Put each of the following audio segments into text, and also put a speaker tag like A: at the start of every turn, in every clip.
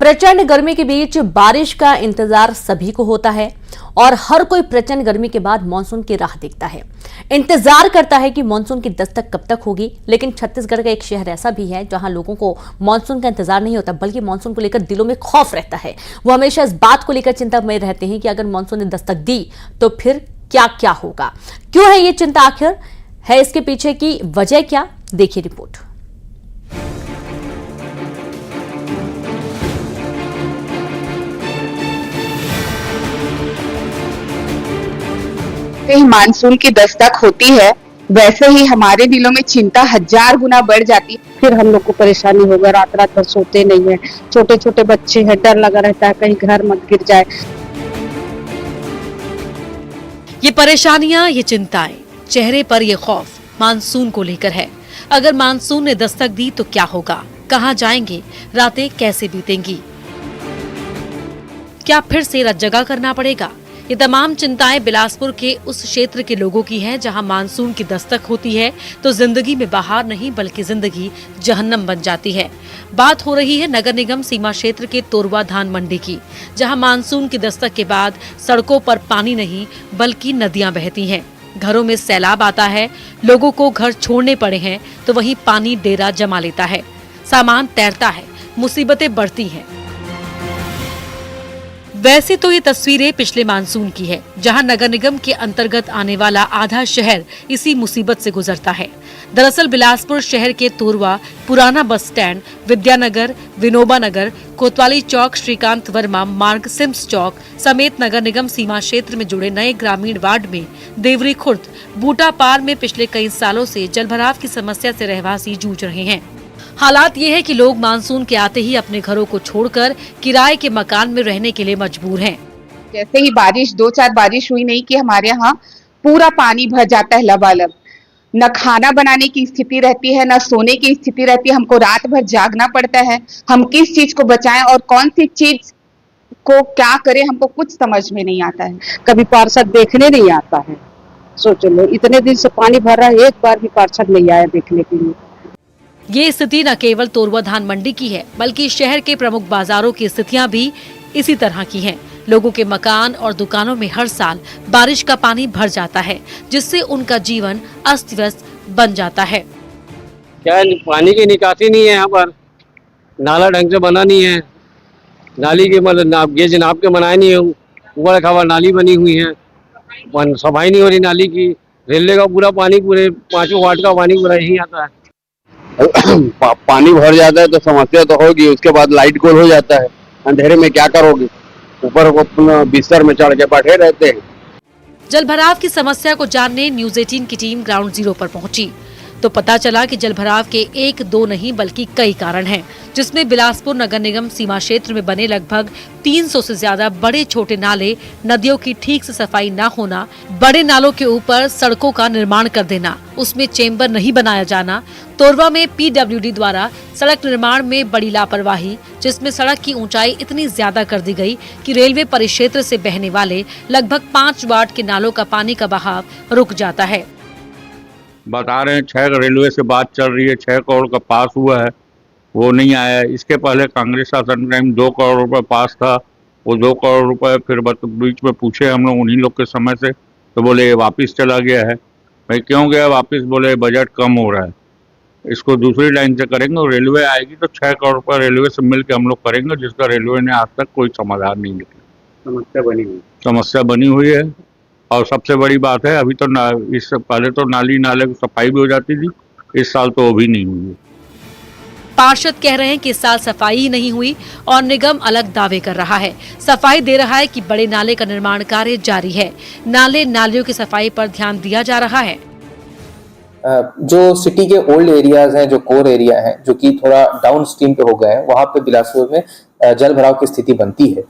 A: प्रचंड गर्मी के बीच बारिश का इंतजार सभी को होता है और हर कोई प्रचंड गर्मी के बाद मानसून की राह देखता है, इंतजार करता है कि मानसून की दस्तक कब तक होगी। लेकिन छत्तीसगढ़ का एक शहर ऐसा भी है जहां लोगों को मानसून का इंतजार नहीं होता, बल्कि मानसून को लेकर दिलों में खौफ रहता है। वो हमेशा इस बात को लेकर चिंता में रहते हैं कि अगर मानसून ने दस्तक दी तो फिर क्या क्या होगा। क्यों है ये चिंता, आखिर है इसके पीछे की वजह क्या, देखिए रिपोर्ट।
B: कहीं मानसून की दस्तक होती है, वैसे ही हमारे दिलों में चिंता 1000 गुना बढ़ जाती है।
C: फिर हम लोग को परेशानी होगा, रात रात भर सोते नहीं है, छोटे छोटे बच्चे हैं, डर लगा रहता है कहीं घर मत गिर जाए।
D: ये परेशानियां, ये चिंताएं, चेहरे पर ये खौफ मानसून को लेकर है। अगर मानसून ने दस्तक दी तो क्या होगा, कहां जाएंगे, रातें कैसे बीतेंगी, क्या फिर से रतजगा करना पड़ेगा। ये तमाम चिंताएं बिलासपुर के उस क्षेत्र के लोगों की हैं जहां मानसून की दस्तक होती है तो जिंदगी में बहार नहीं बल्कि जिंदगी जहन्नम बन जाती है। बात हो रही है नगर निगम सीमा क्षेत्र के तोरवा धान मंडी की, जहां मानसून की दस्तक के बाद सड़कों पर पानी नहीं बल्कि नदियां बहती हैं। घरों में सैलाब आता है, लोगों को घर छोड़ने पड़े हैं तो वहीं पानी डेरा जमा लेता है, सामान तैरता है, मुसीबतें बढ़ती हैं। वैसे तो ये तस्वीरें पिछले मानसून की है, जहां नगर निगम के अंतर्गत आने वाला आधा शहर इसी मुसीबत से गुजरता है। दरअसल बिलासपुर शहर के तोरवा, पुराना बस स्टैंड, विद्यानगर, विनोबा नगर, कोतवाली चौक, श्रीकांत वर्मा मार्ग, सिम्स चौक समेत नगर निगम सीमा क्षेत्र में जुड़े नए ग्रामीण वार्ड में देवरी खुर्द, बूटा पार में पिछले कई सालों से जलभराव की समस्या से रहवासी जूझ रहे हैं। हालात ये है कि लोग मानसून के आते ही अपने घरों को छोड़कर किराए के मकान में रहने के लिए मजबूर हैं।
B: जैसे ही बारिश 2-4 बारिश हुई नहीं कि हमारे यहाँ पूरा पानी भर जाता है लबालब। न खाना बनाने की स्थिति रहती है, न सोने की स्थिति रहती है, हमको रात भर जागना पड़ता है। हम किस चीज को बचाएं और कौन सी चीज को क्या करें, हमको कुछ समझ में नहीं आता है।
C: कभी पार्षद देखने नहीं आता है, सोच लो इतने दिन से पानी भर रहा है, एक बार भी पार्षद नहीं आया देखने के लिए।
D: ये स्थिति न केवल तोरवा धान मंडी की है बल्कि शहर के प्रमुख बाजारों की स्थितियां भी इसी तरह की हैं। लोगों के मकान और दुकानों में हर साल बारिश का पानी भर जाता है, जिससे उनका जीवन अस्त व्यस्त बन जाता है।
E: क्या पानी की निकासी नहीं है, यहाँ पर नाला ढंग से बना नहीं है, नाली के मतलब गेज नाप के बनाए नहीं है, ऊपर खावा नाली बनी हुई है, सफाई नहीं हो रही नाली की। रेलवे का पूरा पानी, पूरे 5 वार्ड का पानी पूरा यही आता है।
F: पानी भर जाता है तो समस्या तो होगी, उसके बाद लाइट गोल हो जाता है, अंधेरे में क्या करोगे, ऊपर को बिस्तर में चढ़ के बैठे रहते हैं।
D: जलभराव की समस्या को जानने न्यूज 18 की टीम ग्राउंड जीरो पर पहुंची तो पता चला कि जलभराव के 1-2 नहीं बल्कि कई कारण हैं, जिसमें बिलासपुर नगर निगम सीमा क्षेत्र में बने लगभग 300 से ज्यादा बड़े छोटे नाले, नदियों की ठीक से सफाई न होना, बड़े नालों के ऊपर सड़कों का निर्माण कर देना, उसमें चेंबर नहीं बनाया जाना, तोरवा में PWD द्वारा सड़क निर्माण में बड़ी लापरवाही, जिसमें सड़क की ऊंचाई इतनी ज्यादा कर दी गई कि रेलवे परिक्षेत्र से बहने वाले लगभग 5 वार्ड के नालों का पानी का बहाव रुक जाता है।
F: बता रहे हैं 6 रेलवे से बात चल रही है, 6 करोड़ का पास हुआ है, वो नहीं आया है। इसके पहले कांग्रेस शासन टाइम 2 करोड़ रुपए पास था, वो 2 करोड़ रुपए फिर बीच में पूछे हम लोग उन्हीं लोग के समय से, तो बोले ये वापस चला गया है। भाई क्यों गया वापस, बोले बजट कम हो रहा है, इसको दूसरी लाइन से करेंगे और रेलवे आएगी तो 6 करोड़ रुपए रेलवे से मिल के हम लोग करेंगे, जिसका रेलवे ने आज तक कोई समाधान नहीं निकला। समस्या बनी हुई है। और सबसे बड़ी बात है, अभी तो इससे पहले तो नाले की सफाई भी हो जाती थी, इस साल तो वो भी नहीं हुई है।
D: पार्षद कह रहे हैं कि इस साल सफाई ही नहीं हुई और निगम अलग दावे कर रहा है। सफाई दे रहा है कि बड़े नाले का निर्माण कार्य जारी है, नालियों की सफाई पर ध्यान दिया जा रहा है।
G: जो सिटी के ओल्ड एरियाज हैं, जो कोर एरिया हैं, जो कि थोड़ा डाउन स्ट्रीम पे हो गए हैं, वहां पे बिलासपुर में जल भराव की स्थिति बनती है,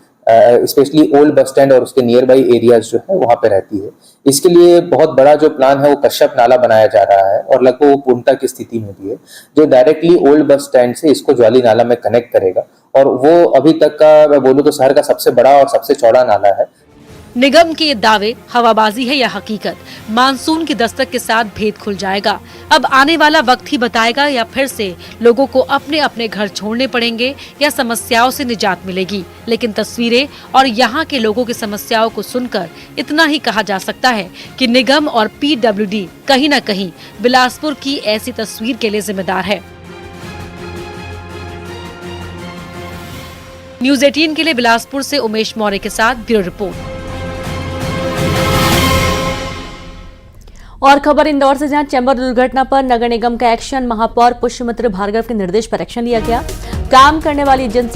G: स्पेशली ओल्ड बस स्टैंड और उसके नियर बाई एरियाज जो है वहां पे रहती है। इसके लिए बहुत बड़ा जो प्लान है वो कश्यप नाला बनाया जा रहा है और लगभग वो पूर्णता की स्थिति में भी है, जो डायरेक्टली ओल्ड बस स्टैंड से इसको ज्वाली नाला में कनेक्ट करेगा। और वो अभी तक का मैं बोलूँ तो शहर का सबसे बड़ा और सबसे चौड़ा नाला है।
D: निगम के ये दावे हवाबाजी है या हकीकत, मानसून की दस्तक के साथ भेद खुल जाएगा। अब आने वाला वक्त ही बताएगा, या फिर से लोगों को अपने अपने घर छोड़ने पड़ेंगे या समस्याओं से निजात मिलेगी। लेकिन तस्वीरें और यहाँ के लोगों की समस्याओं को सुनकर इतना ही कहा जा सकता है कि निगम और PWD कहीं न कहीं बिलासपुर की ऐसी तस्वीर के लिए जिम्मेदार है। न्यूज़ 18 के लिए बिलासपुर से उमेश मौर्य के साथ ब्यूरो रिपोर्ट।
A: और खबर इंदौर से, जहां चैम्बर दुर्घटना पर नगर निगम का एक्शन। महापौर पुष्यमित्र भार्गव के निर्देश पर एक्शन लिया गया। काम करने वाली एजेंसी